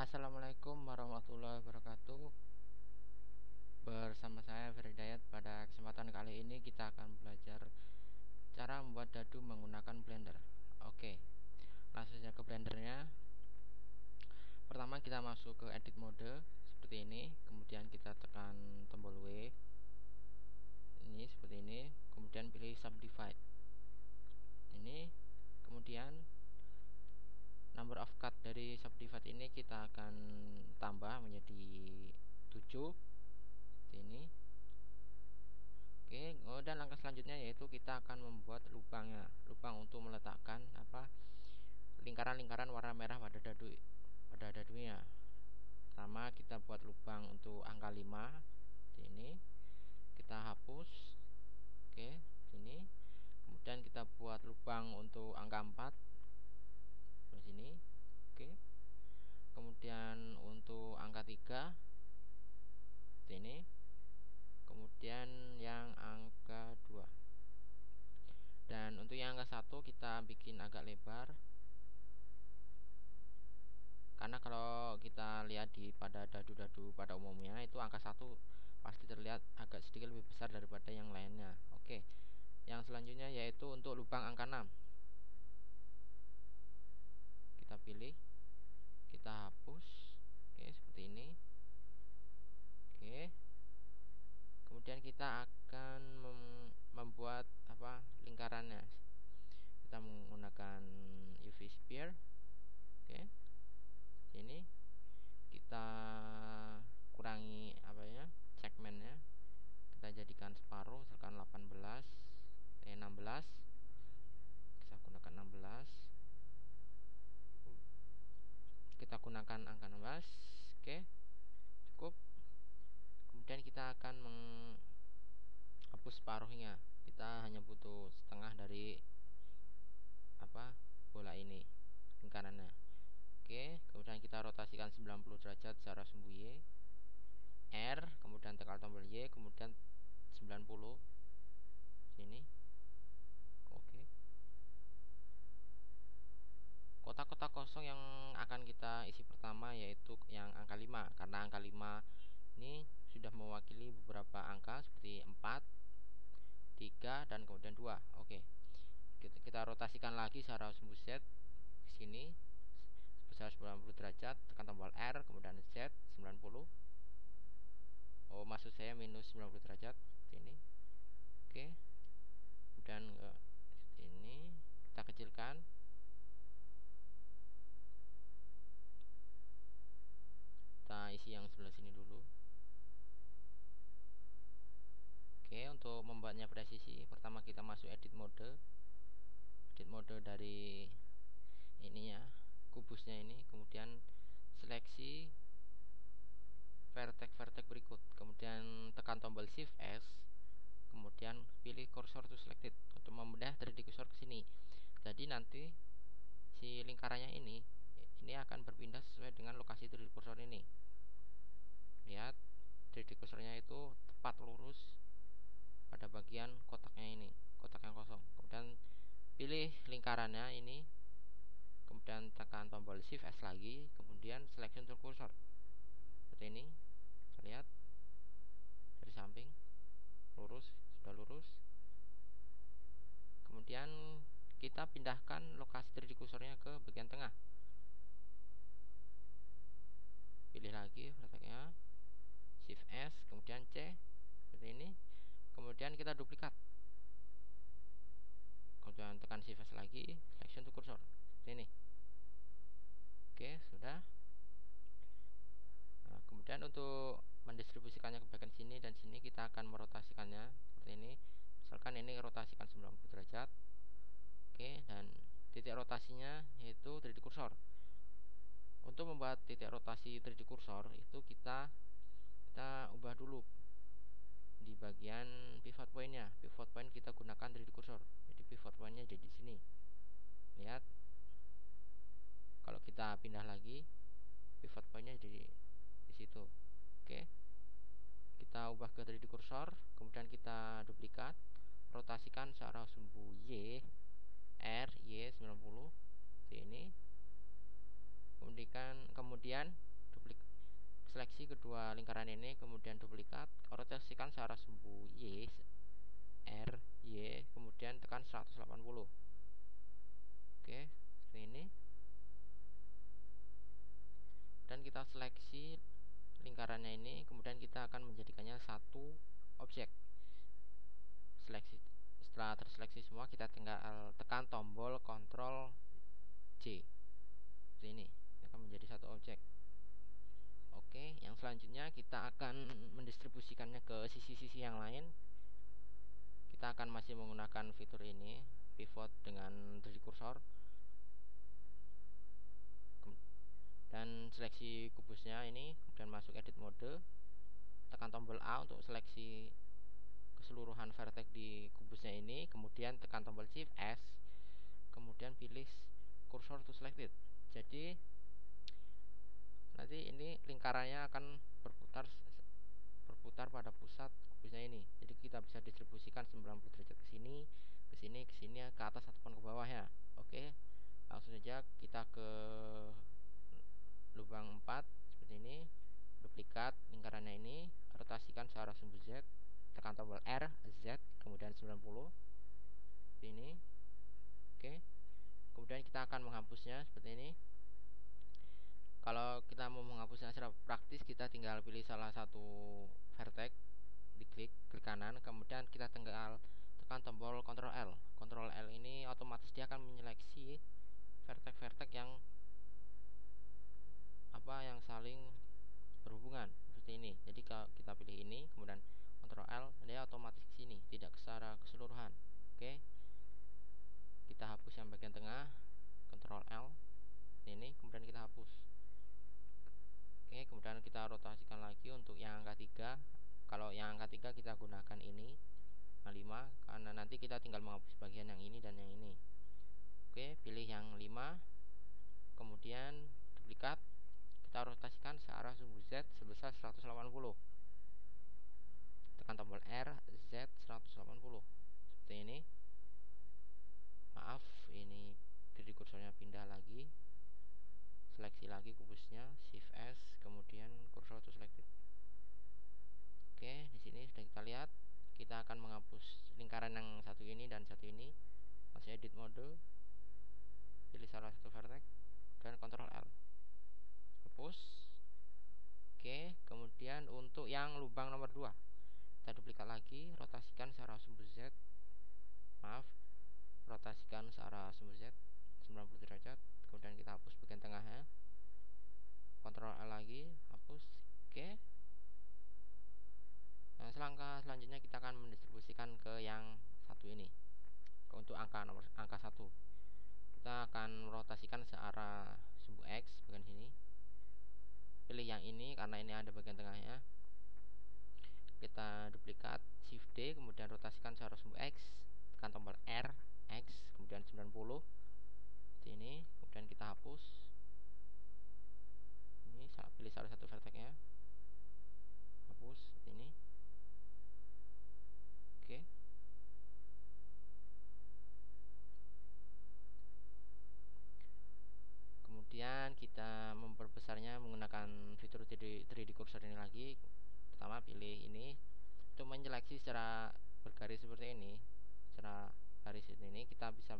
Assalamualaikum warahmatullahi wabarakatuh. Bersama saya Feridayat. Pada kesempatan kali ini kita akan belajar cara membuat dadu menggunakan Blender. Oke, langsung saja ke Blendernya. Pertama kita masuk ke edit mode seperti ini, kemudian kita tekan tombol W ini seperti ini, kemudian pilih subdivide ini, kemudian number of cut dari subdivide ini kita akan tambah menjadi 7 seperti ini. Oke, dan langkah selanjutnya yaitu kita akan membuat lubang untuk meletakkan lingkaran-lingkaran warna merah pada dadunya. Pertama kita buat lubang untuk angka 5 seperti ini. Kita hapus. Oke, sini. Kemudian kita buat lubang untuk angka 4 di sini. Oke. Kemudian untuk angka 3 sini. Kemudian yang angka 2. Dan untuk yang angka 1 kita bikin agak lebar. Karena kalau kita lihat pada dadu-dadu pada umumnya itu angka 1 pasti terlihat agak sedikit lebih besar daripada yang lainnya. Oke. Yang selanjutnya yaitu untuk lubang angka 6. Kita pilih, kita hapus. Oke, seperti ini. Oke. Kemudian kita akan membuat lingkarannya. Kita menggunakan UV sphere. Oke. Ini kita kurangi segmennya. Kita jadikan separuh, misalkan 16. Kita gunakan 16. Kita gunakan angka 16. Oke, cukup. Kemudian kita akan menghapus separuhnya. Kita hanya butuh setengah dari bola ini, lingkarannya. Oke, kemudian kita rotasikan 90 derajat secara sumbu Y. R, kemudian tekan tombol Y, kemudian 90 sini. Oke. Kotak-kotak kosong yang akan kita isi pertama yaitu yang angka 5, karena angka 5 ini sudah mewakili beberapa angka seperti 4, 3, dan kemudian 2. Oke. Kita rotasikan lagi secara sumbu Z ke sini sebesar 90 derajat, tekan tombol R, kemudian Z 90. Oh, maksud saya minus 90 derajat sini. Oke. Kemudian ini kita kecilkan. Kita isi yang sebelah sini dulu. Oke, untuk membuatnya presisi, pertama kita masuk edit mode dari ininya, kubusnya ini, kemudian seleksi vertex berikut, kemudian tekan tombol Shift S, kemudian pilih cursor to selected untuk membedah 3D cursor ke sini. Jadi nanti si lingkarannya ini akan berpindah sesuai dengan lokasi 3D cursor ini. Lihat, 3D cursornya itu tepat lurus pada bagian kotaknya ini, kotak yang kosong. Kemudian pilih lingkarannya ini, kemudian tekan tombol Shift S lagi, kemudian selection to cursor seperti ini. Lihat dari samping lurus, sudah lurus. Kemudian kita pindahkan lokasi 3D cursornya ke bagian tengah. Pilih lagi vertexnya, Shift S, kemudian C seperti ini. Kemudian kita duplikat, kemudian tekan Shift S lagi, selection to cursor seperti ini. Oke, sudah. Nah, kemudian untuk mendistribusikannya ke bagian sini dan sini kita akan merotasikannya seperti ini. Misalkan ini rotasikan 90 derajat. Oke, dan titik rotasinya yaitu 3D cursor. Untuk membuat titik rotasi 3D cursor itu kita ubah dulu di bagian pivot pointnya. Pivot point kita gunakan 3D cursor. Jadi pivot pointnya jadi di sini. Lihat, kalau kita pindah lagi, pivot pointnya jadi di situ. Oke, kita ubah ke 3D cursor, kemudian kita duplikat, rotasikan searah sumbu Y, R, Y 90 seperti ini. Kemudian seleksi kedua lingkaran ini, kemudian duplikat, rotasikan searah sumbu Y R Y, kemudian tekan 180. Oke, seperti ini. Dan kita seleksi lingkarannya ini, kemudian kita akan menjadikannya satu objek. Seleksi, setelah terseleksi semua, kita tinggal tekan tombol Ctrl J. Seperti ini, akan menjadi satu objek. Oke, yang selanjutnya kita akan mendistribusikannya ke sisi-sisi yang lain. Kita akan masih menggunakan fitur ini, pivot dengan 3D cursor, dan seleksi kubusnya ini, kemudian masuk edit mode, tekan tombol A untuk seleksi keseluruhan vertex di kubusnya ini, kemudian tekan tombol Shift S, kemudian pilih cursor to selected. Jadi nanti ini lingkarannya akan berputar pada pusat kubusnya ini. Jadi kita bisa distribusikan 90 derajat ke sini, ke sini, ke sini, ke atas ataupun ke bawah ya. Oke. Langsung saja kita ke lubang 4 seperti ini. Duplikat lingkarannya ini, rotasikan searah sumbu Z, tekan tombol R, Z, kemudian 90 seperti ini. Oke. Kemudian kita akan menghapusnya seperti ini. Kalau kita mau menghapusnya secara praktis, kita tinggal pilih salah satu vertex, diklik klik kanan, kemudian kita tinggal tekan tombol Ctrl L. Ctrl L ini otomatis dia akan menyeleksi vertex-vertex yang saling berhubungan seperti ini. Jadi kalau kita pilih ini, kemudian Ctrl L, dia otomatis ke sini, tidak secara keseluruhan. Oke. Kita hapus yang bagian tengah, Ctrl L ini, kemudian kita hapus. Oke, kemudian kita rotasikan lagi untuk yang angka 3. Kalau yang angka 3 kita gunakan ini, yang 5, karena nanti kita tinggal menghapus bagian yang ini dan yang ini. Oke, pilih yang 5, kemudian duplikat, kita rotasikan searah sumbu Z sebesar 180. Tekan tombol R, Z 180 seperti ini. Maaf, ini 3D kursornya pindah lagi. Seleksi lagi kubusnya, Shift S, kemudian cursor to selected. Oke, di sini sudah kita lihat. Kita akan menghapus lingkaran yang satu ini dan satu ini. Masih edit mode, pilih salah satu vertex dan Ctrl L, hapus. Oke, kemudian untuk yang lubang nomor 2, kita duplikat lagi, rotasikan searah sumbu Z. Maaf, rotasikan searah sumbu Z 90 derajat, kemudian kita hapus bagian tengahnya, Ctrl L lagi, hapus. Oke. Nah, selangkah selanjutnya kita akan mendistribusikan ke yang satu ini. Untuk angka 1, kita akan merotasikan searah sumbu X bagian sini. Pilih yang ini karena ini ada bagian tengahnya. Kita duplikat, Shift D, kemudian rotasikan searah sumbu X, tekan tombol R, X, kemudian 90 seperti ini. Kemudian kita hapus. Ini pilih salah satu vertexnya, hapus seperti ini. Oke. Kemudian kita memperbesarnya menggunakan fitur 3D cursor ini lagi. Pertama pilih ini. Untuk menyeleksi secara bergaris seperti ini, secara garis ini, kita bisa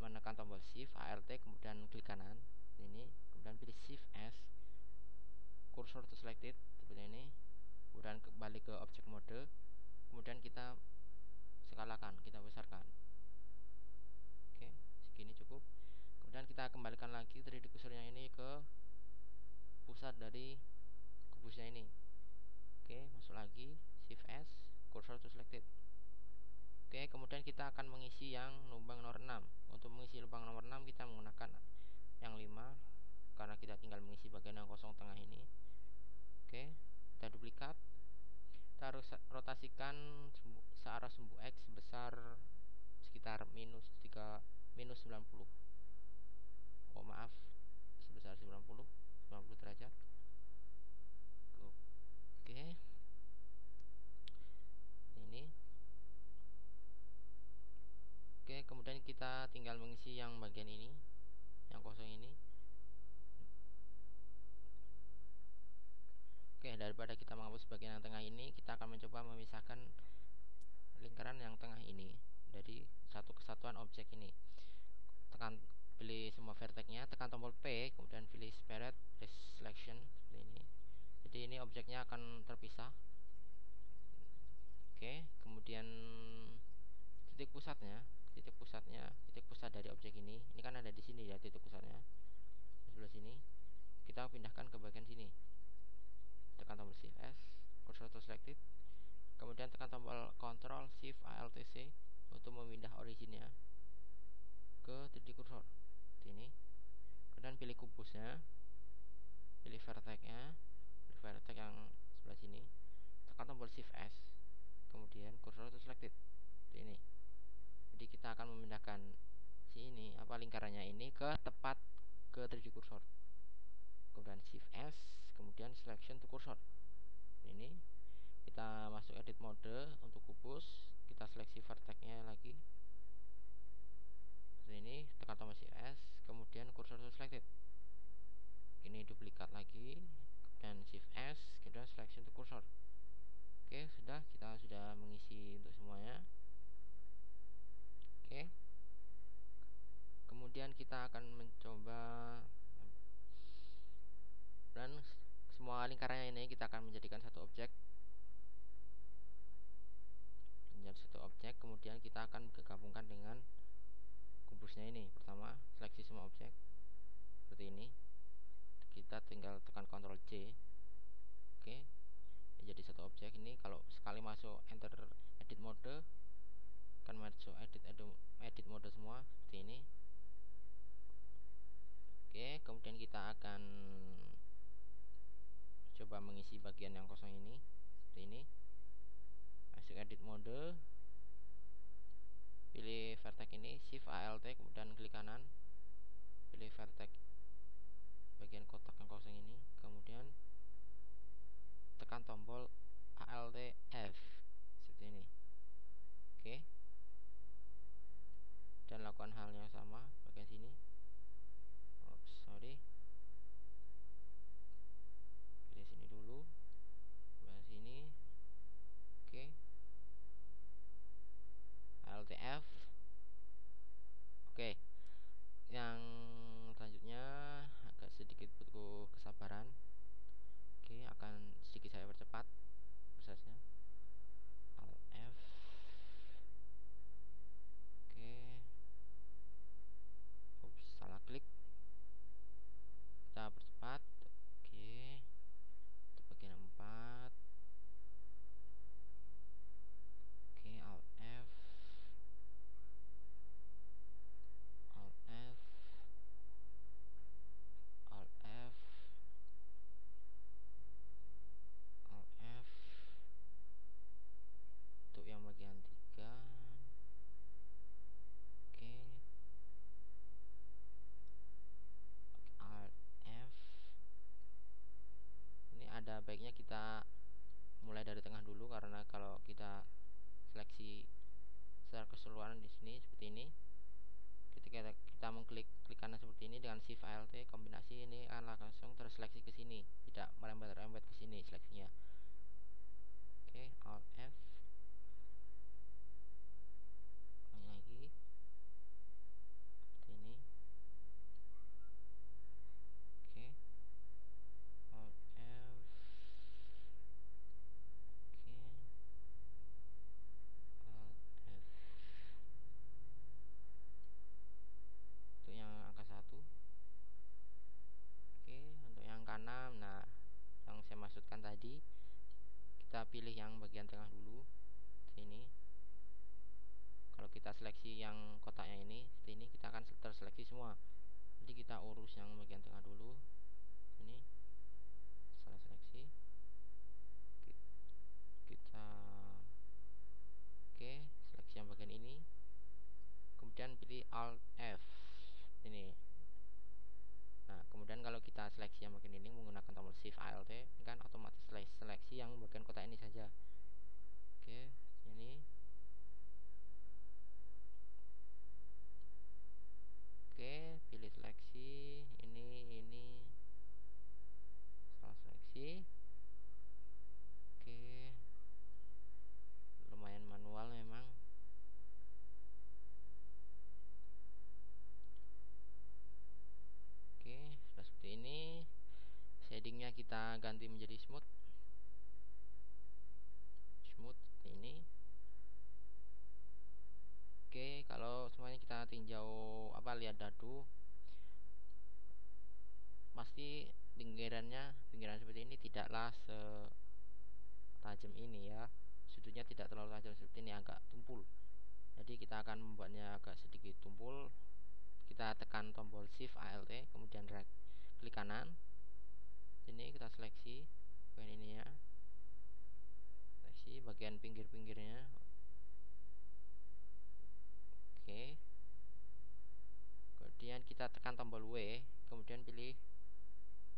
menekan tombol Shift Alt, kemudian klik kanan ini, kemudian pilih Shift S, cursor to selected seperti ini. Kemudian kembali ke object mode, kemudian kita skalakan, kita besarkan. Oke, segini cukup. Kemudian kita kembalikan lagi 3D cursornya ini ke pusat dari kubusnya ini. Oke, masuk lagi, Shift S, cursor to selected. Oke, kemudian kita akan mengisi yang lubang nomor 6. Untuk mengisi lubang nomor 6 kita menggunakan yang 5, karena kita tinggal mengisi bagian yang kosong tengah ini. Oke, kita duplikat, kita harus rotasikan searah sumbu X sebesar sekitar minus 90. Oh maaf, sebesar 90 derajat. Oke, ini. Oke, kemudian kita tinggal mengisi yang bagian ini, yang kosong ini. daripada kita menghapus bagian yang tengah ini, kita akan mencoba memisahkan lingkaran yang tengah ini dari satu kesatuan objek ini. Pilih semua vertexnya, tekan tombol P, kemudian pilih separate selection seperti ini. Jadi ini objeknya akan terpisah. Oke, kemudian titik pusatnya, titik pusat dari objek ini kan ada di sini ya, titik pusatnya di sebelah sini. Kita pindahkan ke bagian sini. Tekan tombol Shift S, cursor to selected. Kemudian tekan tombol Ctrl Shift Alt C untuk memindah originnya ke titik kursor. Ini. Kemudian pilih kubusnya, pilih vertexnya, pilih vertex yang sebelah sini. Tekan tombol Shift S, kemudian cursor to selected. Ini. Jadi kita akan memindahkan lingkarannya ini ke tepat ke 3D kursor. Kemudian Shift S, kemudian selection to cursor. Ini kita masuk edit mode untuk kubus, kita seleksi vertexnya lagi. Seperti ini, tekan tombol Shift S, kemudian cursor to selected. Ini duplikat lagi, dan Shift S, kemudian selection to cursor. Oke, kita sudah mengisi untuk semuanya. Oke. Kemudian kita akan mencoba, dan semua lingkarannya ini kita akan menjadikan satu objek. Kemudian kita akan gabungkan dengan kubusnya ini. Pertama, seleksi semua objek seperti ini. Kita tinggal tekan Ctrl C. Oke. Jadi satu objek ini kalau sekali masuk enter edit mode akan masuk edit mode semua seperti ini. Oke, kemudian kita akan coba mengisi bagian yang kosong ini seperti ini. Masuk edit mode, pilih vertex ini, Shift Alt, kemudian klik kanan, pilih vertex bagian kotak yang kosong ini, kemudian tekan tombol Alt F seperti ini. Oke. Dan lakukan hal yang sama bagian sini. Sorry. Pilih sini dulu. Sebelah sini. Oke. Alt F. Oke. Yang selanjutnya agak sedikit butuh kesabaran. Oke, akan sedikit saya percepat prosesnya. Alt F. Oke. Salah klik. Kita percepat. Oke. Itu bagian 4. Oke, Alt F. Alt F. Alt F. Alt F. Untuk yang bagian 3. Oke. Alt F. Ini ada baiknya kita mulai dari tengah dulu, karena kalau kita seleksi secara keseluruhan di sini seperti ini, ketika kita mengklik kanan seperti ini dengan Shift Alt kombinasi ini akan langsung terseleksi ke sini, tidak merembet-rembet ke sini seleksinya. Oke, Alt F. Lagi seperti ini. Oke, Alt F. Oke, Alt F. Untuk yang angka 1. Oke, untuk yang angka 6, nah yang saya maksudkan tadi, kita pilih yang bagian tengah dulu ini. Kalau kita seleksi yang kotaknya ini seperti ini, kita akan terseleksi semua. Jadi kita urus yang bagian tengah dulu. Ini salah seleksi. Kita oke, seleksi yang bagian ini. Kemudian pilih Alt F. Ini. Nah, kemudian kalau kita seleksi yang bagian ini menggunakan tombol Shift Alt, ini kan otomatis seleksi yang bagian kotak ini saja. Oke, ini. Oke, pilih seleksi ini salah seleksi. Sebaliknya kita ganti menjadi smooth seperti ini. Oke, kalau semuanya kita tinjau lihat dadu, pasti pinggiran seperti ini tidaklah setajam ini ya. Sudutnya tidak terlalu tajam seperti ini, agak tumpul. Jadi kita akan membuatnya agak sedikit tumpul. Kita tekan tombol Shift Alt, kemudian klik kanan. Sini kita seleksi bagian ini ya. Seleksi bagian pinggir-pinggirnya. Oke. Kemudian kita tekan tombol W, kemudian pilih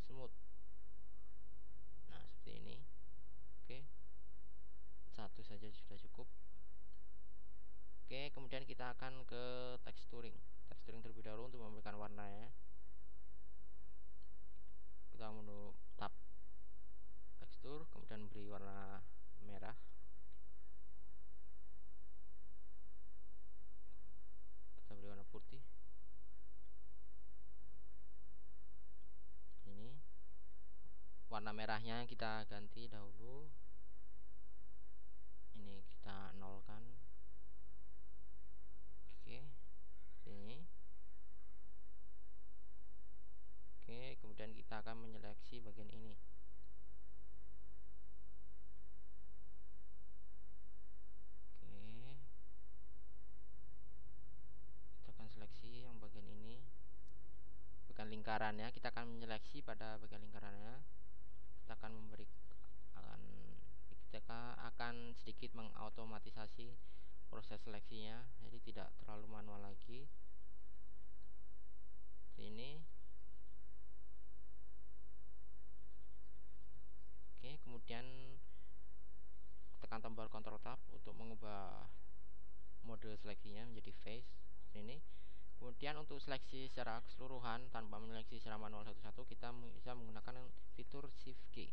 smooth. Nah, seperti ini. Oke. Satu saja sudah cukup. Oke, kemudian kita akan ke texturing terlebih dahulu untuk memberikan warna ya. Kita menu tab tekstur, kemudian beri warna merah. Kita beri warna putih. Ini warna merahnya kita ganti dahulu. Ini kita nolkan. Oke, ini. Oke, kemudian kita akan menyeleksi bagian ini. Oke, kita akan seleksi yang bagian ini, bagian lingkarannya. Kita akan menyeleksi pada bagian lingkarannya. Kita akan sedikit mengautomatisasi proses seleksinya, jadi tidak terlalu manual lagi. Ini. Oke, kemudian tekan tombol Ctrl Tab untuk mengubah mode seleksinya menjadi face. Ini. Kemudian untuk seleksi secara keseluruhan tanpa menyeleksi secara manual satu-satu, kita bisa menggunakan fitur Shift key.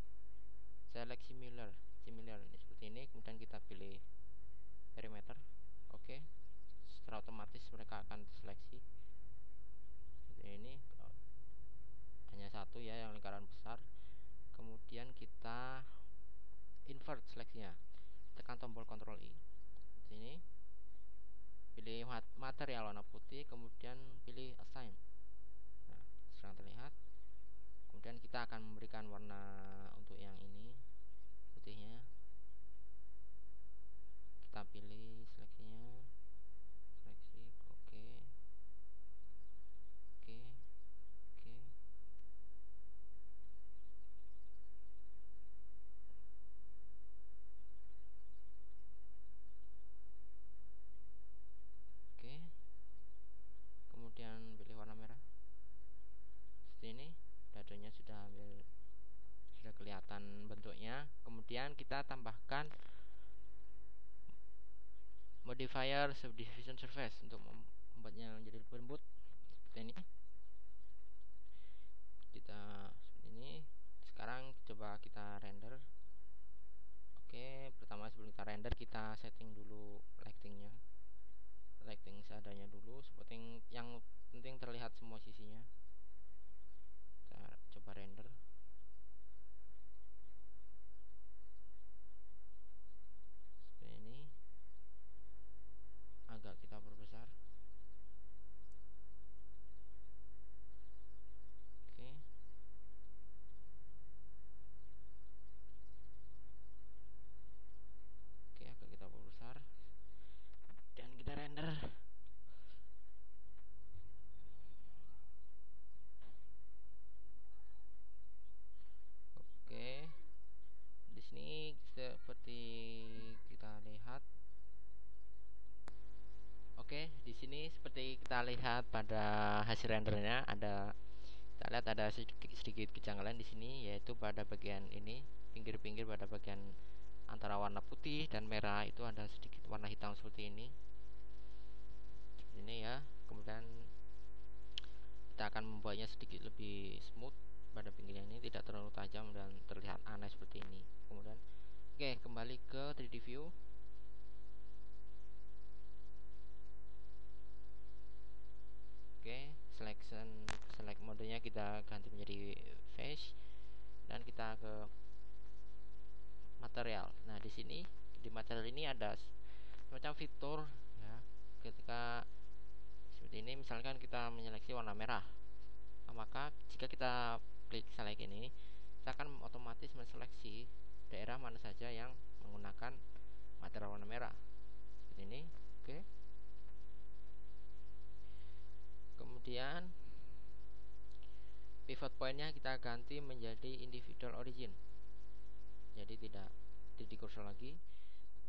Select similar ini seperti ini. Kemudian kita pilih perimeter. Oke. Secara otomatis mereka akan seleksi seperti ini. Hanya satu ya yang lingkaran besar. Kemudian kita invert seleksinya. Tekan tombol Ctrl I. Seperti ini. Pilih material warna putih, kemudian pilih assign. Nah, sekarang terlihat. Kemudian kita akan memberikan warna untuk yang ini, putihnya. Kita pilih seleksinya, seleksi, oke, oke, oke. Oke. Kemudian pilih warna merah. Seperti ini, dadonya sudah kelihatan bentuknya. Kemudian kita tambahkan modifier subdivision surface untuk membuatnya menjadi lebih lembut. Seperti ini. Seperti ini. Sekarang coba kita render. Oke, pertama sebelum kita render, kita setting dulu lightingnya. Lighting seadanya dulu, seperti yang penting terlihat semua sisinya. Kita coba render. Seperti ini. Agak kita perbesar. Oke. Oke, agak kita perbesar. Dan kita render. Oke. Di sini seperti kita lihat. Oke, di sini seperti kita lihat pada hasil rendernya kita lihat ada sedikit kejanggalan di sini, yaitu pada bagian ini, pinggir-pinggir pada bagian antara warna putih dan merah itu ada sedikit warna hitam seperti ini. Seperti ini ya. Kemudian kita akan membuatnya sedikit lebih smooth pada pinggirnya ini, tidak terlalu tajam dan terlihat aneh seperti ini. Kemudian oke, kembali ke 3D view. Oke, select modenya kita ganti menjadi face dan kita kita ke material. Nah, di sini di material ini ada semacam fitur ya. Ketika seperti ini, misalkan kita menyeleksi warna merah, maka jika kita klik select ini, kita akan otomatis menseleksi daerah mana saja yang menggunakan material warna merah seperti ini. Oke. Kemudian pivot pointnya kita ganti menjadi individual origin, jadi tidak 3D cursor lagi.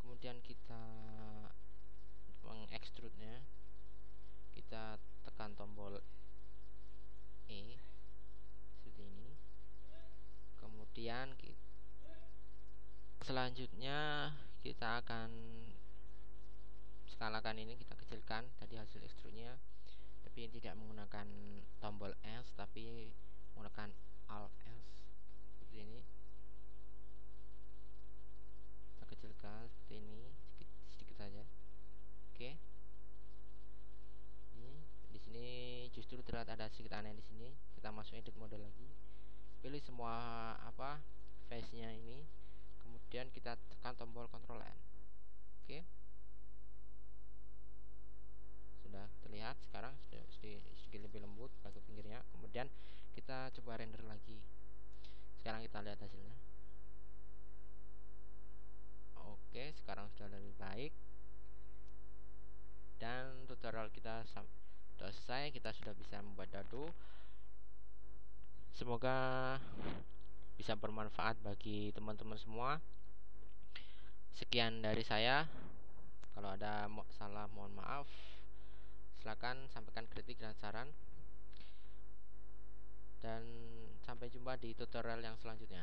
Kemudian kita mengekstrudnya, kita tekan tombol E seperti ini. Kemudian selanjutnya kita akan skalakan ini, kita kecilkan tadi hasil ekstrudnya, tapi tidak menggunakan tombol S tapi menggunakan Alt S seperti ini. Kita kecilkan seperti ini, sedikit saja. Oke. Ini di sini justru terlihat ada sedikit aneh di sini. Kita masuk edit mode lagi. Pilih semua face-nya ini. Kemudian kita tekan tombol Ctrl N. Oke. Sudah terlihat sekarang, sudah sedikit lebih lembut bagian pinggirnya. Kemudian kita coba render lagi. Sekarang kita lihat hasilnya. Oke, sekarang sudah lebih baik. Dan tutorial kita sudah selesai. Kita sudah bisa membuat dado. Semoga bisa bermanfaat bagi teman-teman semua. Sekian dari saya. Kalau ada salah mohon maaf. Silakan sampaikan kritik dan saran. Dan sampai jumpa di tutorial yang selanjutnya.